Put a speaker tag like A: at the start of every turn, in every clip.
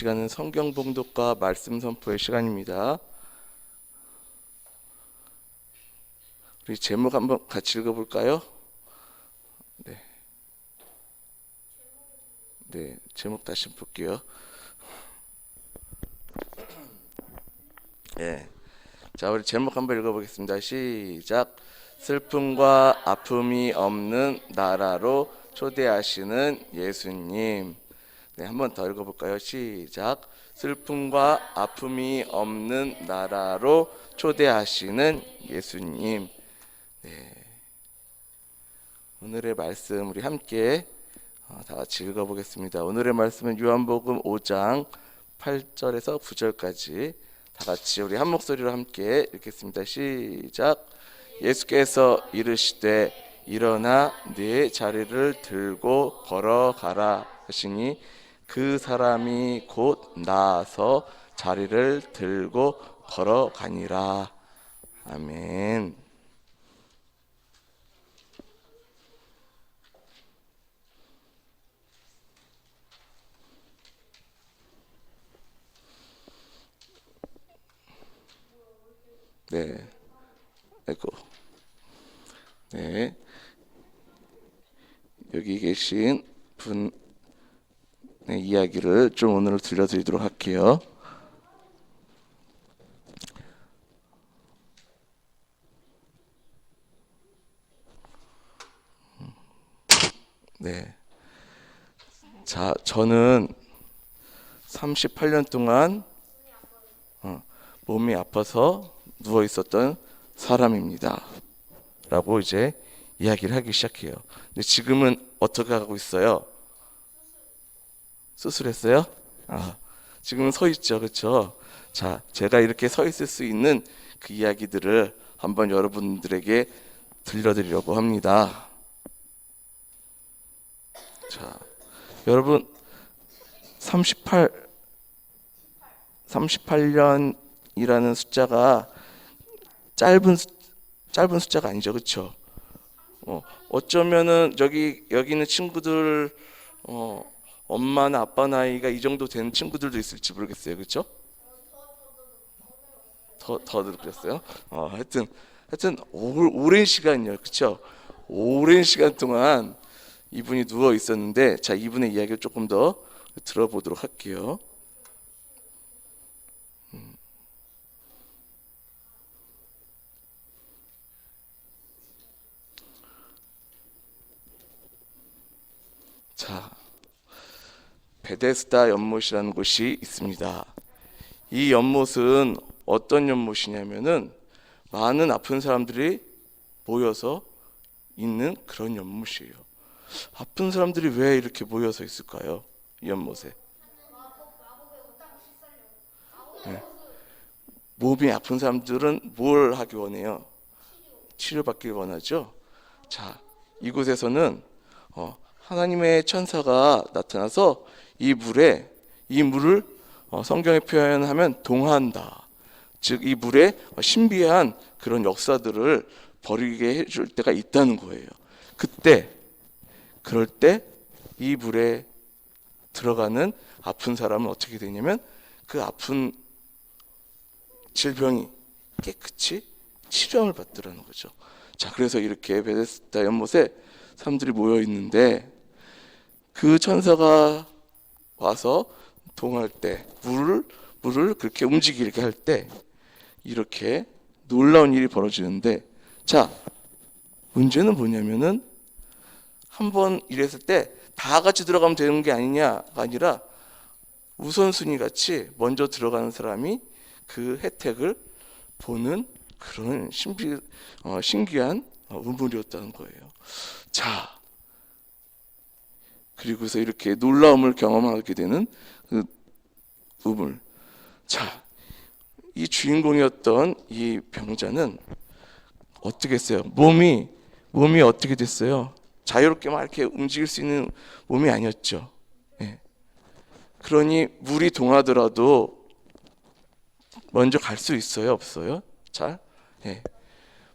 A: 시간은 성경 봉독과 말씀 선포의 시간입니다. 우리 제목 한번 같이 읽어볼까요? 네, 제목 다시 볼게요. 네, 자, 우리 제목 한번 읽어보겠습니다. 시작. 슬픔과 아픔이 없는 나라로 초대하시는 예수님. 네, 한번 더 읽어볼까요? 시작. 슬픔과 아픔이 없는 나라로 초대하시는 예수님. 네, 오늘의 말씀 우리 함께 다 같이 읽어보겠습니다. 오늘의 말씀은 요한복음 5장 8절에서 9절까지 다 같이 우리 한 목소리로 함께 읽겠습니다. 시작. 예수께서 이르시되 일어나 네 자리를 들고 걸어가라 하시니 그 사람이 곧 나아서 자리를 들고 걸어가니라. 아멘. 네, 아이고, 네, 여기 계신 분의 이야기를 좀 오늘 들려드리도록 할게요. 네, 자, 저는 38년 동안 몸이 아파서 누워 있었던 사람입니다. 라고 이제 이야기를 하기 시작해요. 근데 지금은 어떻게 하고 있어요? 수술했어요? 지금은 서 있죠, 그렇죠? 자, 제가 이렇게 서 있을 수 있는 그 이야기들을 한번 여러분들에게 들려드리려고 합니다. 자, 여러분 38년이라는 숫자가 짧은 숫자가 아니죠, 그렇죠? 어쩌면은 여기 있는 친구들 엄마나 아빠 나이가 이 정도 되는 친구들도 있을지 모르겠어요, 그렇죠? 더 그랬어요? 하여튼 오랜 시간이요, 그렇죠? 오랜 시간 동안 이분이 누워 있었는데, 자, 이분의 이야기를 조금 더 들어보도록 할게요. 자, 베데스다 연못이라는 곳이 있습니다. 이 연못은 어떤 연못이냐면은 많은 아픈 사람들이 모여서 있는 그런 연못이에요. 아픈 사람들이 왜 이렇게 모여서 있을까요? 이 연못에. 네. 몸이 아픈 사람들은 뭘 하기 원해요? 치료받길 원하죠. 자, 이곳에서는 하나님의 천사가 나타나서 이 물을 성경에 표현하면 동화한다. 즉, 이 물에 신비한 그런 역사들을 벌이게 해줄 때가 있다는 거예요. 그럴 때 이 물에 들어가는 아픈 사람은 어떻게 되냐면 그 아픈 질병이 깨끗이 치료함을 받더라는 거죠. 자, 그래서 이렇게 베데스다 연못에 사람들이 모여 있는데 그 천사가 와서 동할 때 물을 그렇게 움직이게 할 때 이렇게 놀라운 일이 벌어지는데, 자, 문제는 뭐냐면은 한번 이랬을 때 다 같이 들어가면 되는 게 아니냐가 아니라 우선순위 같이 먼저 들어가는 사람이 그 혜택을 보는 그런 신기한 우물이었다는 거예요. 자, 그리고서 이렇게 놀라움을 경험하게 되는 그 우물. 자, 이 주인공이었던 이 병자는 어떻게 했어요? 몸이 어떻게 됐어요? 자유롭게 막 이렇게 움직일 수 있는 몸이 아니었죠. 예. 그러니 물이 동하더라도 먼저 갈 수 있어요, 없어요? 잘? 예.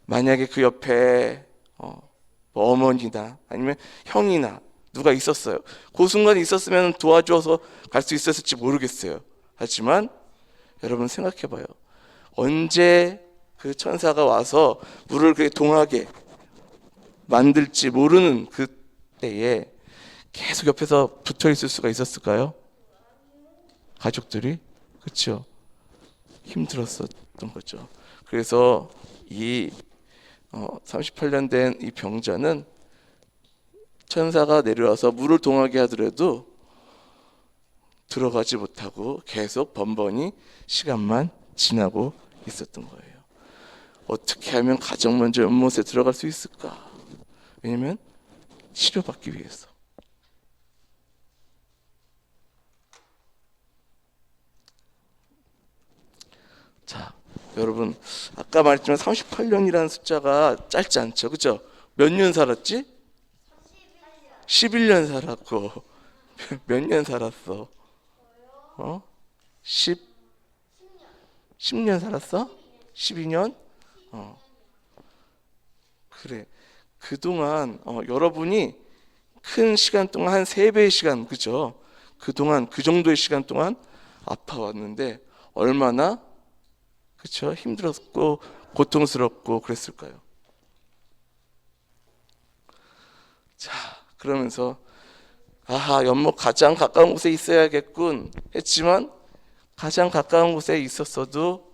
A: 만약에 그 옆에 어머니나 아니면 형이나 누가 있었어요. 그 순간에 있었으면 도와줘서 갈 수 있었을지 모르겠어요. 하지만 여러분 생각해봐요. 언제 그 천사가 와서 물을 그렇게 동하게 만들지 모르는 그때에 계속 옆에서 붙어 있을 수가 있었을까요? 가족들이? 그렇죠. 힘들었었던 거죠. 그래서 이 38년 된 이 병자는 천사가 내려와서 물을 동하게 하더라도 들어가지 못하고 계속 번번이 시간만 지나고 있었던 거예요. 어떻게 하면 가장 먼저 연못에 들어갈 수 있을까? 왜냐면 치료받기 위해서. 자, 여러분 아까 말했지만 38년이라는 숫자가 짧지 않죠, 그렇죠? 몇 년 살았지? 11년 살았고 몇 년 살았어? 10년 살았어? 12년? 그래. 그동안 여러분이 큰 시간 동안 한 3배의 시간, 그죠? 그동안 그 정도의 시간 동안 아파왔는데 얼마나 그렇죠? 힘들었고 고통스럽고 그랬을까요? 자, 그러면서 아하, 연못 가장 가까운 곳에 있어야겠군 했지만 가장 가까운 곳에 있었어도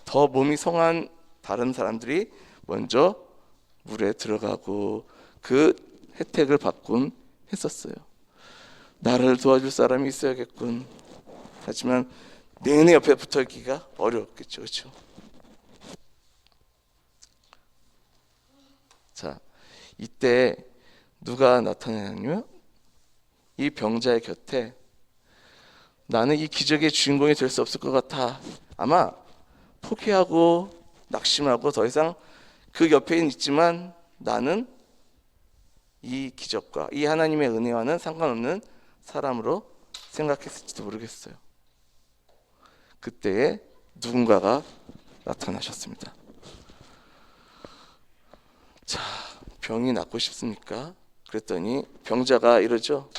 A: 더 몸이 성한 다른 사람들이 먼저 물에 들어가고 그 혜택을 받곤 했었어요. 나를 도와줄 사람이 있어야겠군. 하지만 내내 옆에 붙어 있기가 어려웠겠죠, 그렇죠? 자, 이때 누가 나타나냐면 이 병자의 곁에 나는 이 기적의 주인공이 될 수 없을 것 같아. 아마 포기하고 낙심하고 더 이상 그 옆에 있지만 나는 이 기적과 이 하나님의 은혜와는 상관없는 사람으로 생각했을지도 모르겠어요. 그때에 누군가가 나타나셨습니다. 자, 병이 낫고 싶습니까? 그랬더니 병자가 이러죠.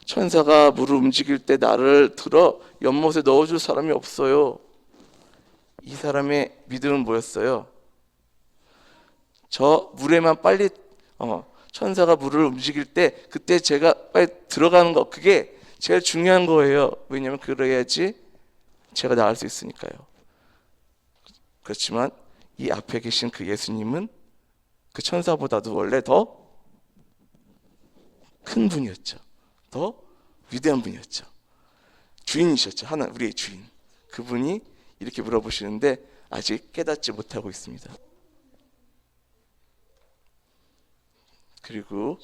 A: 천사가 물을 움직일 때 나를 들어 연못에 넣어줄 사람이 없어요. 이 사람의 믿음은 뭐였어요? 저 물에만 빨리 천사가 물을 움직일 때 그때 제가 빨리 들어가는 거, 그게 제일 중요한 거예요. 왜냐하면 그래야지 제가 나을 수 있으니까요. 그렇지만 이 앞에 계신 그 예수님은 그 천사보다도 원래 더 큰 분이었죠. 더 위대한 분이었죠. 주인이셨죠. 하나, 우리의 주인. 그분이 이렇게 물어보시는데 아직 깨닫지 못하고 있습니다. 그리고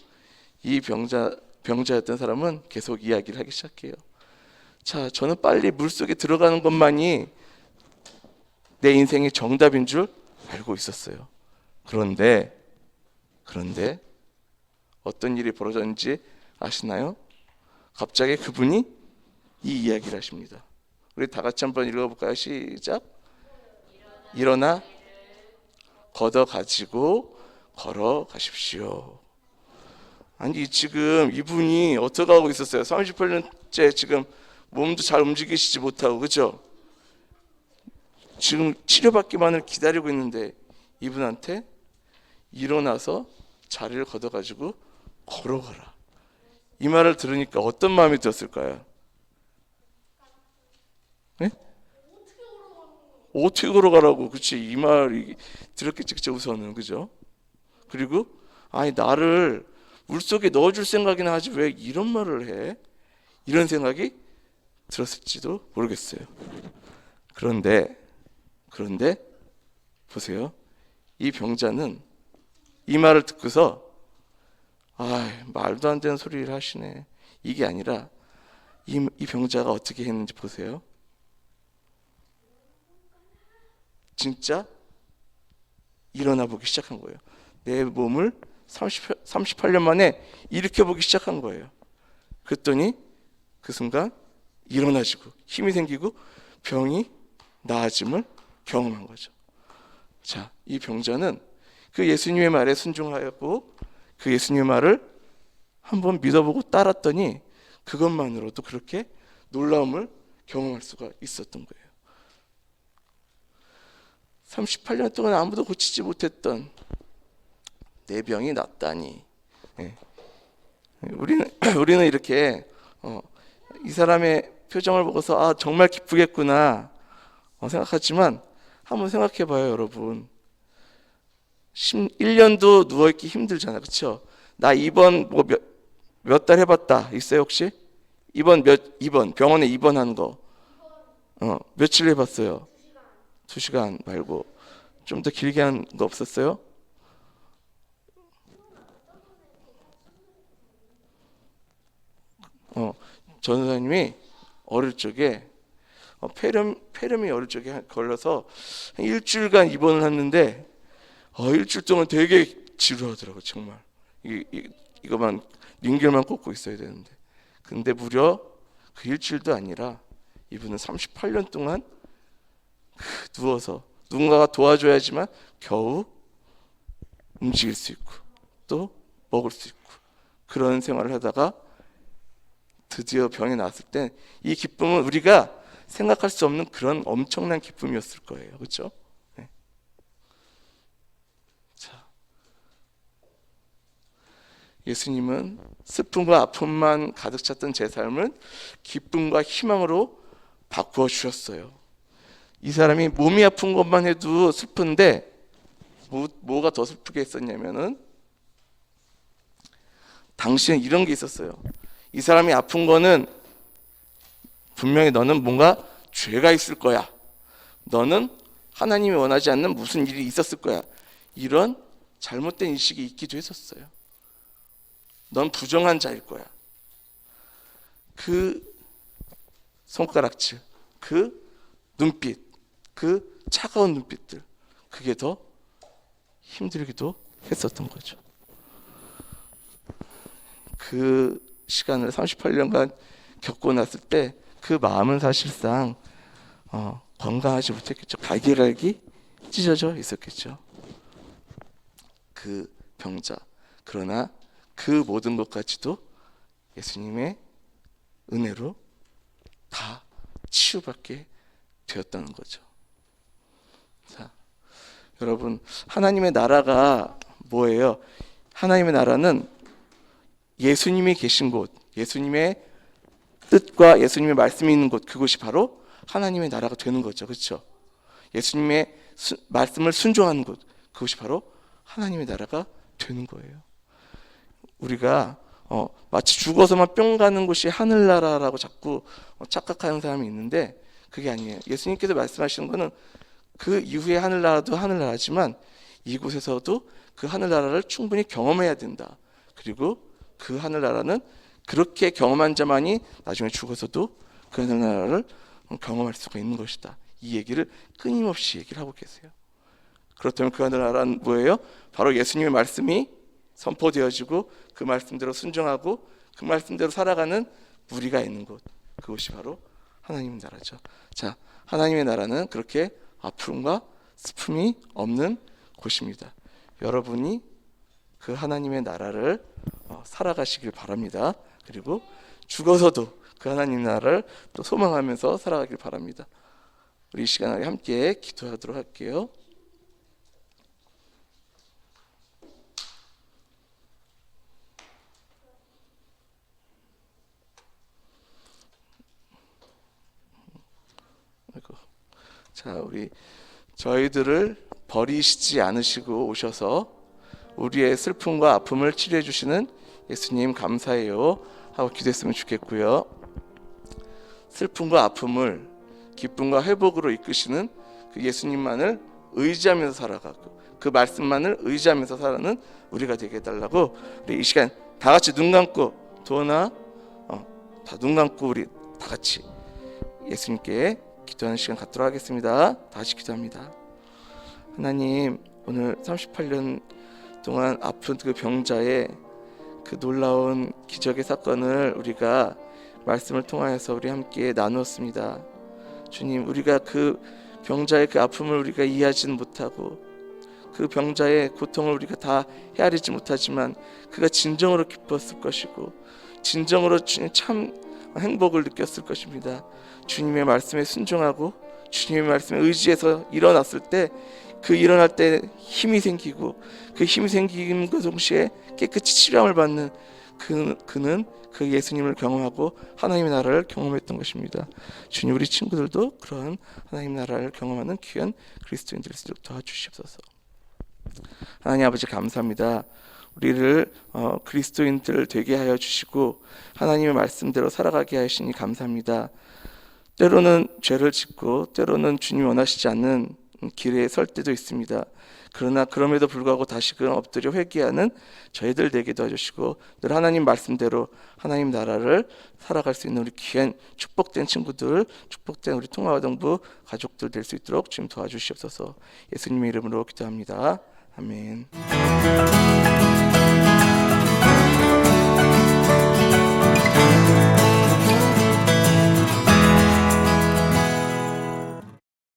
A: 이 병자였던 사람은 계속 이야기를 하기 시작해요. 자, 저는 빨리 물속에 들어가는 것만이 내 인생의 정답인 줄 알고 있었어요. 그런데 어떤 일이 벌어졌는지 아시나요? 갑자기 그분이 이 이야기를 하십니다. 우리 다 같이 한번 읽어볼까요? 시작. 일어나 걷어 가지고 걸어가십시오. 아니, 지금 이분이 어떻게 하고 있었어요? 38년째 지금 몸도 잘 움직이시지 못하고, 그죠? 지금 치료받기만을 기다리고 있는데 이분한테 일어나서 자리를 걷어가지고 걸어가라. 이 말을 들으니까 어떤 마음이 들었을까요? 네? 어떻게 걸어가라고? 그치? 이 말이 들었겠지, 그쵸? 우선은, 그죠? 그리고 아니, 나를 물속에 넣어줄 생각이나 하지 왜 이런 말을 해? 이런 생각이 들었을지도 모르겠어요. 그런데 보세요. 이 병자는 이 말을 듣고서 말도 안 되는 소리를 하시네. 이게 아니라 이 병자가 어떻게 했는지 보세요. 진짜 일어나 보기 시작한 거예요. 내 몸을 38년 만에 일으켜 보기 시작한 거예요. 그랬더니 그 순간 일어나지고 힘이 생기고 병이 나아짐을 경험한 거죠. 자, 이 병자는 그 예수님의 말에 순종하였고 그 예수님의 말을 한번 믿어보고 따랐더니 그것만으로도 그렇게 놀라움을 경험할 수가 있었던 거예요. 38년 동안 아무도 고치지 못했던 내 병이 낫다니. 예. 우리는 이렇게 이 사람의 표정을 보고서 아 정말 기쁘겠구나 생각하지만 한번 생각해봐요, 여러분. 1년도 누워있기 힘들잖아, 그렇죠? 나 입원 뭐 몇 달 해봤다 있어요 혹시? 입원 병원에 입원한 거 며칠 해봤어요? 2시간 말고 좀 더 길게 한 거 없었어요? 전사님이 어릴 적에 폐렴이 어릴 적에 걸려서 한 일주일간 입원을 했는데 일주일 동안 되게 지루하더라고요. 정말 이거만 링겔만 꽂고 있어야 되는데 근데 무려 그 일주일도 아니라 이분은 38년 동안 누워서 누군가가 도와줘야지만 겨우 움직일 수 있고 또 먹을 수 있고 그런 생활을 하다가 드디어 병이 나왔을 때 이 기쁨은 우리가 생각할 수 없는 그런 엄청난 기쁨이었을 거예요. 그렇죠? 네. 자, 예수님은 슬픔과 아픔만 가득 찼던 제 삶을 기쁨과 희망으로 바꾸어 주셨어요. 이 사람이 몸이 아픈 것만 해도 슬픈데 뭐가 더 슬프게 했었냐면은 당시엔 이런 게 있었어요. 이 사람이 아픈 거는 분명히 너는 뭔가 죄가 있을 거야. 너는 하나님이 원하지 않는 무슨 일이 있었을 거야. 이런 잘못된 인식이 있기도 했었어요. 넌 부정한 자일 거야. 그 손가락질, 그 눈빛, 그 차가운 눈빛들, 그게 더 힘들기도 했었던 거죠. 그 시간을 38년간 겪고 났을 때 그 마음은 사실상 건강하지 못했겠죠. 갈기갈기 찢어져 있었겠죠. 그 병자. 그러나 그 모든 것까지도 예수님의 은혜로 다 치유받게 되었다는 거죠. 자, 여러분, 하나님의 나라가 뭐예요? 하나님의 나라는 예수님이 계신 곳, 예수님의 뜻과 예수님의 말씀이 있는 곳, 그곳이 바로 하나님의 나라가 되는 거죠. 그렇죠? 예수님의 말씀을 순종하는 곳, 그것이 바로 하나님의 나라가 되는 거예요. 우리가 마치 죽어서만 뿅 가는 곳이 하늘나라라고 자꾸 착각하는 사람이 있는데 그게 아니에요. 예수님께서 말씀하시는 거는 그 이후의 하늘나라도 하늘나라지만 이곳에서도 그 하늘나라를 충분히 경험해야 된다. 그리고 그 하늘나라는 그렇게 경험한 자만이 나중에 죽어서도 그 하늘나라를 경험할 수가 있는 것이다. 이 얘기를 끊임없이 얘기를 하고 계세요. 그렇다면 그 하늘나라는 뭐예요? 바로 예수님의 말씀이 선포되어지고 그 말씀대로 순종하고 그 말씀대로 살아가는 우리가 있는 곳, 그것이 바로 하나님의 나라죠. 자, 하나님의 나라는 그렇게 아픔과 슬픔이 없는 곳입니다. 여러분이 그 하나님의 나라를 살아가시길 바랍니다. 그리고 죽어서도 그 하나님 나라를 또 소망하면서 살아가길 바랍니다. 우리 이 시간에 함께 기도하도록 할게요. 자, 우리 저희들을 버리시지 않으시고 오셔서 우리의 슬픔과 아픔을 치료해 주시는 예수님 감사해요 하고 기도했으면 좋겠고요. 슬픔과 아픔을 기쁨과 회복으로 이끄시는 그 예수님만을 의지하면서 살아가고 그 말씀만을 의지하면서 살아가는 우리가 되게 해달라고 우리 이 시간 다 같이 눈 감고 도나 다 눈 감고 우리 다 같이 예수님께 기도하는 시간 갖도록 하겠습니다. 다시 기도합니다. 하나님, 오늘 38년 동안 아픈 그 병자의 그 놀라운 기적의 사건을 우리가 말씀을 통하여서 우리 함께 나누었습니다. 주님, 우리가 그 병자의 그 아픔을 우리가 이해하지는 못하고 그 병자의 고통을 우리가 다 헤아리지 못하지만 그가 진정으로 기뻤을 것이고 진정으로 주님 참 행복을 느꼈을 것입니다. 주님의 말씀에 순종하고 주님의 말씀에 의지해서 일어났을 때 그 일어날 때 힘이 생기고 그 힘이 생김과 동시에 깨끗이 치료함을 받는 그는 그 예수님을 경험하고 하나님의 나라를 경험했던 것입니다. 주님 우리 친구들도 그런 하나님 나라를 경험하는 귀한 그리스도인들 수 있도록 도와주시옵소서. 하나님 아버지 감사합니다. 우리를 그리스도인들 되게 하여 주시고 하나님의 말씀대로 살아가게 하시니 감사합니다. 때로는 죄를 짓고 때로는 주님이 원하시지 않는 길에 설 때도 있습니다. 그러나 그럼에도 불구하고 다시금 엎드려 회개하는 저희들 되게 도와주시고 늘 하나님 말씀대로 하나님 나라를 살아갈 수 있는 우리 귀한 축복된 친구들, 축복된 우리 통화아동부 가족들 될 수 있도록 주님 도와주시옵소서. 예수님의 이름으로 기도합니다. 아멘.